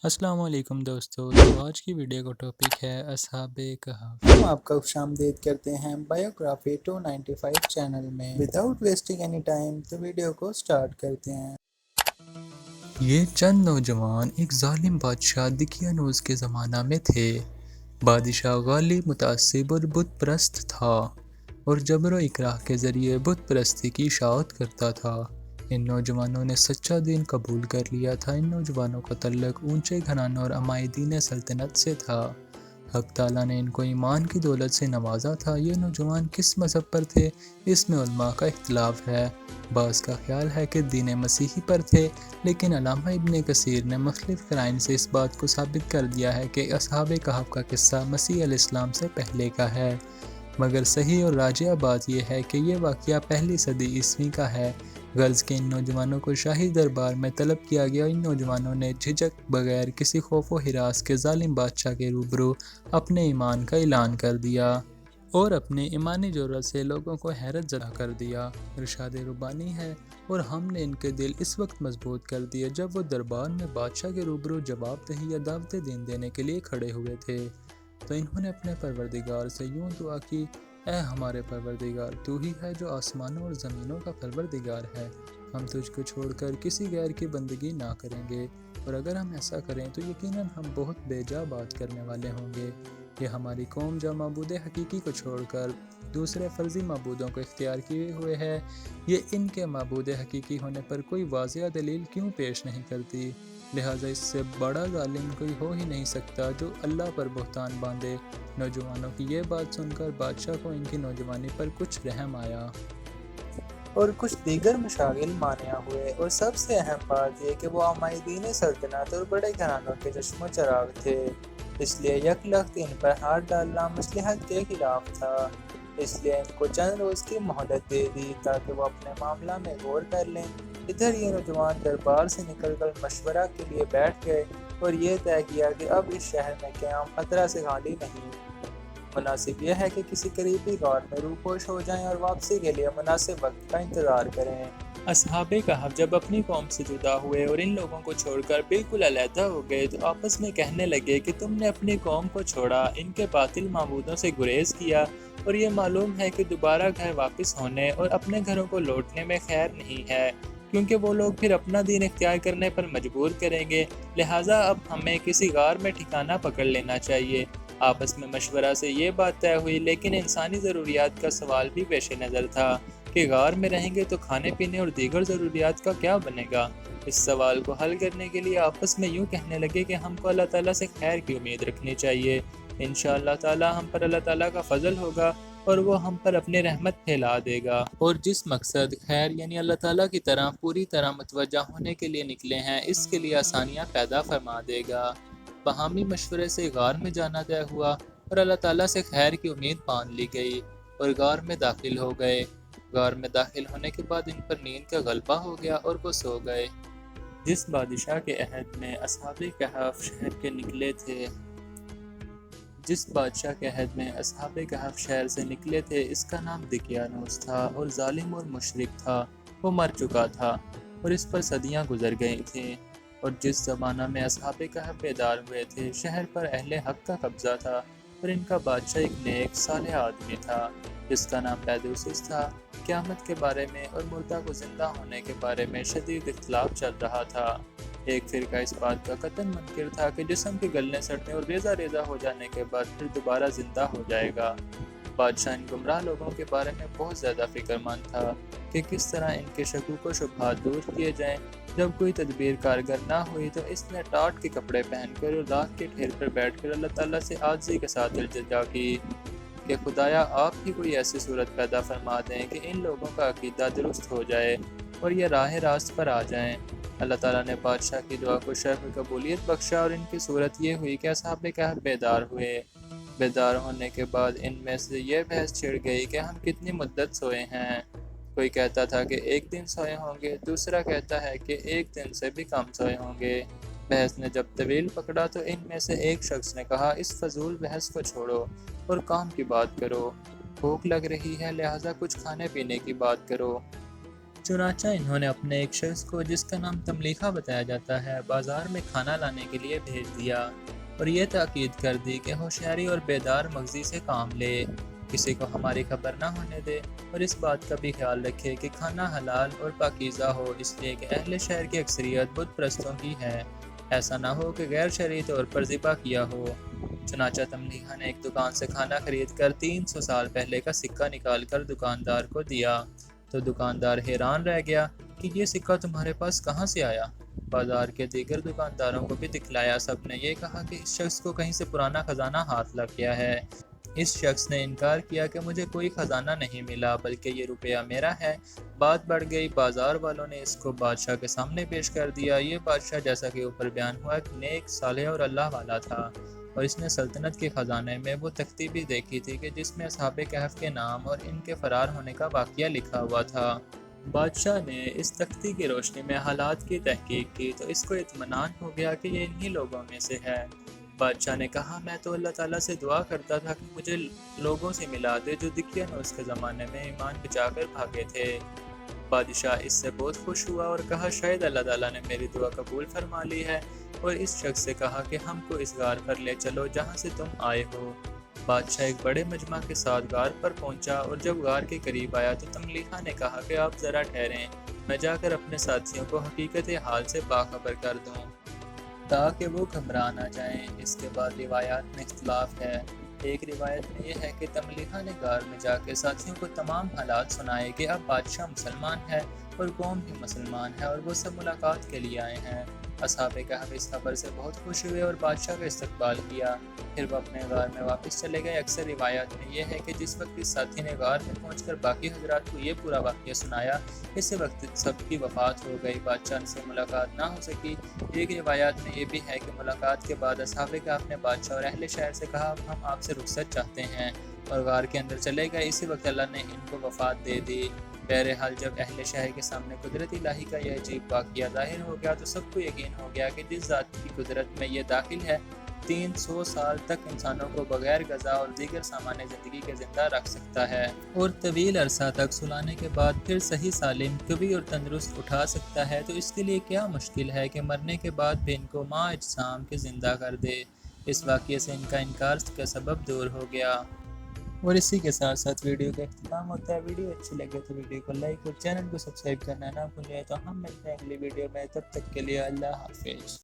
السلام علیکم دوستو، تو آج کی ویڈیو کا ٹاپک ہے اصحاب کہف۔ ہم آپ کا خوش آمدید کرتے ہیں بایوگرافی 295 چینل میں۔ وداؤٹ ویسٹنگ اینی ٹائم تو ویڈیو کو سٹارٹ کرتے ہیں۔ یہ چند نوجوان ایک ظالم بادشاہ دقیانوس کے زمانہ میں تھے۔ بادشاہ غالب، متعصب اور بت پرست تھا اور جبر و اکراہ کے ذریعے بت پرستی کی اشاعت کرتا تھا۔ ان نوجوانوں نے سچا دین قبول کر لیا تھا۔ ان نوجوانوں کا تعلق اونچے گھرانوں اور عمائدین سلطنت سے تھا۔ حق تعالیٰ نے ان کو ایمان کی دولت سے نوازا تھا۔ یہ نوجوان کس مذہب پر تھے، اس میں علماء کا اختلاف ہے۔ بعض کا خیال ہے کہ دین مسیحی پر تھے، لیکن علامہ ابن کثیر نے مختلف قرائن سے اس بات کو ثابت کر دیا ہے کہ اصحاب کہف کا قصہ مسیح علیہ السلام سے پہلے کا ہے، مگر صحیح اور راجح بات یہ ہے کہ یہ واقعہ پہلی صدی عیسوی کا ہے۔ غرض کہ ان نوجوانوں کو شاہی دربار میں طلب کیا گیا۔ ان نوجوانوں نے جھجک بغیر کسی خوف و ہراس کے ظالم بادشاہ کے روبرو اپنے ایمان کا اعلان کر دیا اور اپنے ایمانی جرأت سے لوگوں کو حیرت زدہ کر دیا۔ ارشاد ربانی ہے، اور ہم نے ان کے دل اس وقت مضبوط کر دیے جب وہ دربار میں بادشاہ کے روبرو جواب دہی یا دعوت دین دینے کے لیے کھڑے ہوئے تھے، تو انہوں نے اپنے پروردگار سے یوں دعا کی: اے ہمارے پروردگار، تو ہی ہے جو آسمانوں اور زمینوں کا پروردگار ہے۔ ہم تجھ کو چھوڑ کر کسی غیر کی بندگی نہ کریں گے، اور اگر ہم ایسا کریں تو یقیناً ہم بہت بے جا بات کرنے والے ہوں گے۔ یہ ہماری قوم جو معبود حقیقی کو چھوڑ کر دوسرے فرضی معبودوں کو اختیار کیے ہوئے ہے، یہ ان کے معبود حقیقی ہونے پر کوئی واضح دلیل کیوں پیش نہیں کرتی؟ لہٰذا اس سے بڑا ظالم کوئی ہو ہی نہیں سکتا جو اللہ پر بہتان باندھے۔ نوجوانوں کی یہ بات سن کر بادشاہ کو ان کی نوجوانی پر کچھ رحم آیا اور کچھ دیگر مشاغل مانع ہوئے، اور سب سے اہم بات یہ کہ وہ عمائدین سلطنت اور بڑے گھرانوں کے چشم و چراغ تھے، اس لیے یک لخت ان پر ہاتھ ڈالنا مصلحت کے خلاف تھا۔ اس لیے ان کو چند روز کی مہلت دے دی تاکہ وہ اپنے معاملہ میں غور کر لیں۔ ادھر یہ نوجوان دربار سے نکل کر مشورہ کے لیے بیٹھ گئے اور یہ طے کیا کہ اب اس شہر میں قیام خطرہ سے خالی نہیں۔ مناسب یہ ہے کہ کسی قریبی غار میں روپوش ہو جائیں اور واپسی کے لیے مناسب وقت کا انتظار کریں۔ اصحاب کہف جب اپنی قوم سے جدا ہوئے اور ان لوگوں کو چھوڑ کر بالکل علیحدہ ہو گئے تو آپس میں کہنے لگے کہ تم نے اپنی قوم کو چھوڑا، ان کے باطل معبودوں سے گریز کیا، اور یہ معلوم ہے کہ دوبارہ گھر واپس ہونے اور اپنے گھروں کو لوٹنے میں خیر نہیں ہے، کیونکہ وہ لوگ پھر اپنا دین اختیار کرنے پر مجبور کریں گے۔ لہٰذا اب ہمیں کسی غار میں ٹھکانہ پکڑ لینا چاہیے۔ آپس میں مشورہ سے یہ بات طے ہوئی، لیکن انسانی ضروریات کا سوال بھی پیش نظر تھا کہ غار میں رہیں گے تو کھانے پینے اور دیگر ضروریات کا کیا بنے گا۔ اس سوال کو حل کرنے کے لیے آپس میں یوں کہنے لگے کہ ہم کو اللہ تعالیٰ سے خیر کی امید رکھنی چاہیے۔ انشاءاللہ تعالیٰ ہم پر اللہ تعالیٰ کا فضل ہوگا اور وہ ہم پر اپنی رحمت پھیلا دے گا، اور جس مقصد خیر یعنی اللہ تعالیٰ کی طرح پوری طرح متوجہ ہونے کے لیے نکلے ہیں، اس کے لیے آسانیاں پیدا فرما دے گا۔ باہمی مشورے سے غار میں جانا طے ہوا اور اللہ تعالیٰ سے خیر کی امید باندھ لی گئی اور غار میں داخل ہو گئے۔ غار میں داخل ہونے کے بعد ان پر نیند کا غلبہ ہو گیا اور وہ سو گئے۔ جس بادشاہ کے عہد میں اصحاب کہف شہر کے نکلے تھے جس بادشاہ کے عہد میں اصحاب کہف شہر سے نکلے تھے، اس کا نام دقیانوس تھا اور ظالم اور مشرک تھا۔ وہ مر چکا تھا اور اس پر صدیاں گزر گئی تھیں، اور جس زمانہ میں اصحاب کہف بیدار ہوئے تھے، شہر پر اہل حق کا قبضہ تھا، اور ان کا بادشاہ ایک نیک صالح آدمی تھا جس کا نام پیدوسس تھا۔ قیامت کے بارے میں اور مردہ کو زندہ ہونے کے بارے میں شدید اختلاف چل رہا تھا۔ ایک فرقہ اس بات کا قطعاً منکر تھا کہ جسم کے گلنے سڑنے اور ریزہ ریزہ ہو جانے کے بعد پھر دوبارہ زندہ ہو جائے گا۔ بادشاہ ان گمراہ لوگوں کے بارے میں بہت زیادہ فکر مند تھا کہ کس طرح ان کے شکوک و شبہات دور کیے جائیں۔ جب کوئی تدبیر کارگر نہ ہوئی تو اس نے ٹاٹ کے کپڑے پہن کر اور راکھ کے ڈھیر پر بیٹھ کر اللہ تعالیٰ سے عاجزی کے ساتھ التجا کی کہ خدایا، آپ ہی کوئی ایسی صورت پیدا فرما دیں کہ ان لوگوں کا عقیدہ درست ہو جائے اور یہ راہ راست پر آ جائیں۔ اللہ تعالیٰ نے بادشاہ کی دعا کو شرف قبولیت بخشا، اور ان کی صورت یہ ہوئی کہ اصحاب کہف بیدار ہوئے۔ بیدار ہونے کے بعد ان میں سے یہ بحث چھڑ گئی کہ ہم کتنی مدت سوئے ہیں۔ کوئی کہتا تھا کہ 1 دن سوئے ہوں گے، دوسرا کہتا ہے کہ 1 دن سے بھی کم سوئے ہوں گے۔ بحث نے جب طویل پکڑا تو ان میں سے ایک شخص نے کہا: اس فضول بحث کو چھوڑو اور کام کی بات کرو۔ بھوک لگ رہی ہے، لہٰذا کچھ کھانے پینے کی بات کرو۔ چنانچہ انہوں نے اپنے ایک شخص کو جس کا نام تملیحہ بتایا جاتا ہے بازار میں کھانا لانے کے لیے بھیج دیا اور یہ تاکید کر دی کہ ہوشیاری اور بیدار مغزی سے کام لے، کسی کو ہماری خبر نہ ہونے دے اور اس بات کا بھی خیال رکھے کہ کھانا حلال اور پاکیزہ ہو، اس لیے کہ اہل شہر کی اکثریت بت پرستوں کی ہے، ایسا نہ ہو کہ غیر شرعی طور پر ذبح کیا ہو۔ چنانچہ تملیحہ نے ایک دکان سے کھانا خرید کر 300 سال پہلے کا سکہ نکال کر دکاندار کو دیا تو دکاندار حیران رہ گیا کہ یہ سکہ تمہارے پاس کہاں سے آیا؟ بازار کے دیگر دکانداروں کو بھی دکھلایا، سب نے یہ کہا کہ اس شخص کو کہیں سے پرانا خزانہ ہاتھ لگ گیا ہے۔ اس شخص نے انکار کیا کہ مجھے کوئی خزانہ نہیں ملا بلکہ یہ روپیہ میرا ہے۔ بات بڑھ گئی، بازار والوں نے اس کو بادشاہ کے سامنے پیش کر دیا۔ یہ بادشاہ جیسا کہ اوپر بیان ہوا کہ نیک، صالح اور اللہ والا تھا، اور اس نے سلطنت کے خزانے میں وہ تختی بھی دیکھی تھی کہ جس میں اصحاب کہف کے نام اور ان کے فرار ہونے کا واقعہ لکھا ہوا تھا۔ بادشاہ نے اس تختی کی روشنی میں حالات کی تحقیق کی تو اس کو اطمینان ہو گیا کہ یہ انہی لوگوں میں سے ہے۔ بادشاہ نے کہا، میں تو اللہ تعالیٰ سے دعا کرتا تھا کہ مجھے لوگوں سے ملا دے جو دقیانوس کے زمانے میں ایمان بچا کر بھاگے تھے۔ بادشاہ اس سے بہت خوش ہوا اور کہا، شاید اللہ تعالیٰ نے میری دعا قبول فرما لی ہے، اور اس شخص سے کہا کہ ہم کو اس غار پر لے چلو جہاں سے تم آئے ہو۔ بادشاہ ایک بڑے مجمع کے ساتھ غار پر پہنچا اور جب غار کے قریب آیا تو تملیحہ نے کہا کہ آپ ذرا ٹھہریں، میں جا کر اپنے ساتھیوں کو حقیقت حال سے باخبر کر دوں تاکہ وہ گھبرا نہ جائیں۔ اس کے بعد روایات میں اختلاف ہے۔ ایک روایت میں یہ ہے کہ تملیحہ نے غار میں جا کے ساتھیوں کو تمام حالات سنائے کہ اب بادشاہ مسلمان ہے اور قوم بھی مسلمان ہے اور وہ سب ملاقات کے لیے آئے ہیں۔ اصحاب کہف اس خبر سے بہت خوش ہوئے اور بادشاہ کا استقبال کیا، پھر وہ اپنے غار میں واپس چلے گئے۔ اکثر روایات میں یہ ہے کہ جس وقت اس ساتھی نے غار میں پہنچ کر باقی حضرات کو یہ پورا واقعہ سنایا، اسی وقت سب کی وفات ہو گئی، بادشاہ سے ملاقات نہ ہو سکی۔ ایک روایات میں یہ بھی ہے کہ ملاقات کے بعد اصحاب کہف نے بادشاہ اور اہل شہر سے کہا، ہم آپ سے رخصت چاہتے ہیں، اور غار کے اندر چلے گئے۔ اسی وقت اللہ نے ان کو وفات دے دی۔ بہرحال جب اہل شہر کے سامنے قدرت الہی کا یہ عجیب واقعہ ظاہر ہو گیا تو سب کو یقین ہو گیا کہ جس ذات کی قدرت میں یہ داخل ہے 300 سال تک انسانوں کو بغیر غذا اور دیگر سامان زندگی کے زندہ رکھ سکتا ہے اور طویل عرصہ تک سلانے کے بعد پھر صحیح سالم، قوی اور تندرست اٹھا سکتا ہے، تو اس کے لیے کیا مشکل ہے کہ مرنے کے بعد بھی ان کو ماں اجسام کے زندہ کر دے۔ اس واقعے سے ان کا انکار کا سبب دور ہو گیا۔ اور اسی کے ساتھ ساتھ ویڈیو کا اختتام ہوتا ہے۔ ویڈیو اچھی لگے تو ویڈیو کو لائک اور چینل کو سبسکرائب کرنا نہ بھولیں۔ تو ہم ملتے ہیں اگلی ویڈیو میں، تب تک کے لیے اللہ حافظ۔